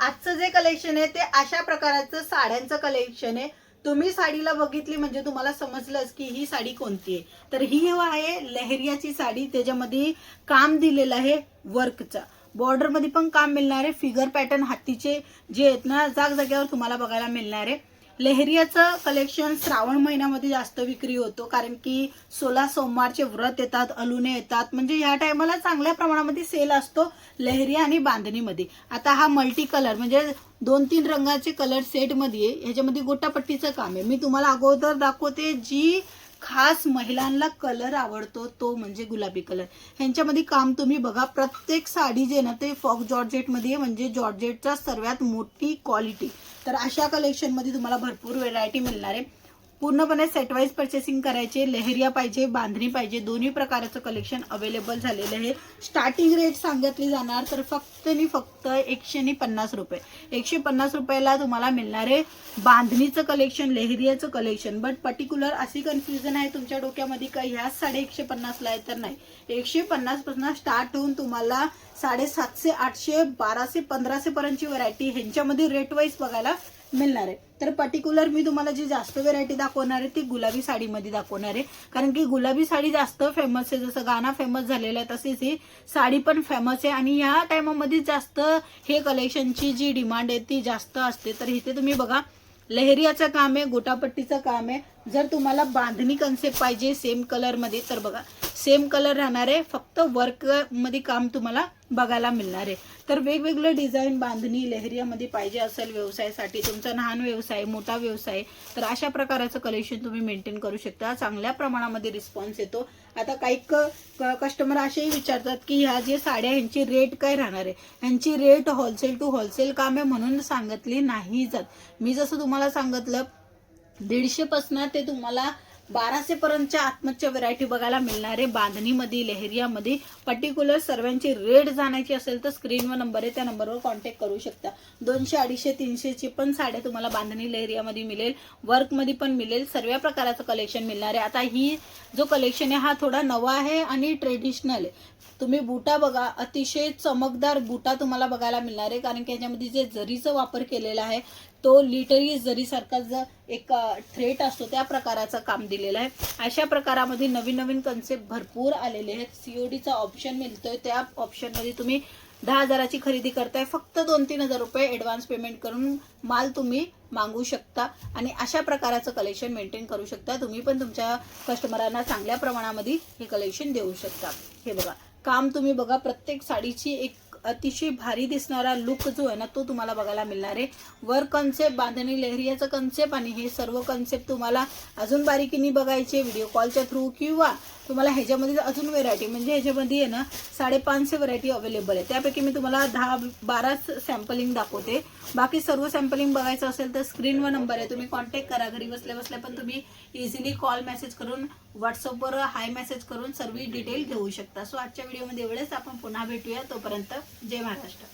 आजचं जे कलेक्शन आहे ते अशा प्रकारचं साड्यांचं कलेक्शन आहे। तुम्ही साडीला बघितली म्हणजे तुम्हाला समजलंच की ही साडी कोणती आहे। तर ही आहे लहरियाची साडी, त्याच्यामध्ये काम दिलेलं आहे वर्कचा, बॉर्डर मध्ये पण काम मिळणार आहे, फिगर पॅटर्न हातीचे जे आहेत ना जागजाग्यावर तुम्हाला बघायला मिळणार आहे। लहरियाचं कलेक्शन श्रावण महिन्यामध्ये जास्त विक्री होतो, कारण की 16 सोमवारचे व्रत येतात, अलुने येतात, म्हणजे ह्या टायमाला चांगल्या प्रमाणामध्ये सेल असतो लहरिया आणि बांधणीमध्ये। आता हा मल्टी कलर म्हणजे 2-3 रंगाचे कलर सेट मध्ये आहे, ह्याच्यामध्ये गोटापट्टीचं काम आहे। मी तुम्हाला अगोदर दाखवते जी खास महिलांना कलर आवडतो तो म्हणजे गुलाबी कलर। ह्यांच्यामध्ये काम तुम्ही बघा, प्रत्येक साडी जे ना ते फॉक जॉर्जेट मध्ये, म्हणजे जॉर्जेटचा सर्वात मोठी क्वालिटी। तर अशा कलेक्शन मध्ये तुम्हाला भरपूर व्हेरायटी मिळणार आहे। पूर्णपणे सेट वाईज परचेसिंग करायचे, लहरिया पाहिजे बांधणी पाहिजे, दोन्ही प्रकारचं कलेक्शन अवेलेबल झालेलं आहे। स्टार्टिंग रेट सांगितली जाणार तर फक्त आणि फक्त 150 रुपये, 150 रुपयाला तुम्हाला मिळणार आहे बांधणीचं कलेक्शन, लहरियाचं कलेक्शन। बट पर्टिक्युलर अशी कन्फ्युजन आहे तुमच्या डोक्यामध्ये का ह्याच साडे 150 ला आहे, तर नाही, 150 पासून स्टार्ट होऊन तुम्हाला 750, 800, 1200, 1500 पर्यंतची व्हरायटी ह्यांच्यामध्ये रेट वाईज बघायला मिळणार आहे। तर पर्टिक्युलर मी तुम्हाला जी जास्त व्हेरायटी दाखवणार आहे ती गुलाबी साडीमध्ये दाखवणार आहे, कारण की गुलाबी साडी जास्त फेमस आहे। जसं गाणं फेमस झालेलं आहे तसेच ही साडी पण फेमस आहे, आणि या टायमामध्ये जास्त हे कलेक्शनची जी डिमांड आहे ती जास्त असते। तर इथे तुम्ही बघा, लहरियाचं काम आहे, गोटापट्टीचं काम आहे। जर तुम्हाला बांधणी कन्सेप्ट पाहिजे सेम कलर मध्ये तर बघा, सेम कलर राहणार आहे, फक्त वर्क मध्ये काम तुम्हाला बघायला मिळणार आहे। तर वेगवेगळे डिझाईन बांधणी लहरियामध्ये पाहिजे असेल व्यवसायासाठी, तुमचा लहान व्यवसाय मोठा व्यवसाय, तर अशा प्रकारचं कलेक्शन तुम्ही मेंटेन करू शकता, चांगल्या प्रमाणामध्ये रिस्पॉन्स येतो। आता काही कस्टमर असेही विचारतात की ह्या जे साड्या ह्यांची रेट काय राहणार आहे, ह्यांची रेट होलसेल टू होलसेल काम आहे म्हणून सांगितली नाही जात। मी जसं तुम्हाला सांगितलं 150 पासून ते तुम्हाला 1200 पर्यंतच्या आत्मच्या व्हरायटी बघायला मिळणार आहे बांधणीमध्ये लहरियामध्ये। पर्टिक्युलर सर्वांची रेट जाणायची असेल तर स्क्रीनवर नंबर आहे, त्या नंबरवर कॉन्टॅक्ट करू शकता। 200, 250, 300 ची पण साड्या तुम्हाला बांधणी लहरियामध्ये मिळेल, वर्कमध्ये पण मिळेल, सर्व प्रकारचं कलेक्शन मिळणार आहे। आता ही जो कलेक्शन आहे हा थोडा नवा आहे आणि ट्रेडिशनल आहे। तुम्ही बुटा बघा, अतिशय चमकदार बुटा तुम्हाला बघायला मिळणार आहे, कारण की याच्यामध्ये जे जरीचा वापर केलेला आहे तो लिटरली जरीसारखा एक थ्रेट असतो त्या प्रकाराचं काम दिलेलं आहे। अशा प्रकारामध्ये नवीन नवीन कन्सेप्ट भरपूर आलेले आहेत। सीओडीचा ऑप्शन मिळतोय, त्या ऑप्शनमध्ये तुम्ही 10,000ची खरेदी करताय, फक्त 2-3 हजार रुपये ॲडव्हान्स पेमेंट करून माल तुम्ही मागू शकता, आणि अशा प्रकारचं कलेक्शन मेंटेन करू शकता। तुम्ही पण तुमच्या कस्टमरांना चांगल्या प्रमाणामध्ये हे कलेक्शन देऊ शकता। हे बघा काम तुम्ही बघा, प्रत्येक साडीची एक अतिशय भारी दिसणारा लुक जो आहे ना तो तुम्हाला बघायला मिळणार आहे। वर्क कन्सेप्ट, बांधणी लहरियाचं कन्सेप्ट, आणि हे सर्व कन्सेप्ट तुम्हाला अजून बारीकीने बघायचे व्हिडिओ कॉलच्या थ्रू, किंवा तुम्हाला ह्याच्यामध्ये अजून व्हेरायटी म्हणजे ह्याच्यामध्ये आहे ना 550 व्हरायटी अवेलेबल आहे। त्यापैकी मी तुम्हाला 10-12 सॅम्पलिंग दाखवते, बाकी सर्व सॅम्पलिंग बघायचं असेल तर स्क्रीनवर नंबर आहे, तुम्ही कॉन्टॅक्ट करा। घरी बसल्या बसल्या पण तुम्ही इझिली कॉल मेसेज करून, व्हॉट्सअपवर हाय मेसेज करून सर्व डिटेल घेऊ शकता। सो आजच्या व्हिडिओमध्ये एवढेच, आपण पुन्हा भेटूया, तोपर्यंत जय महाराष्ट्र।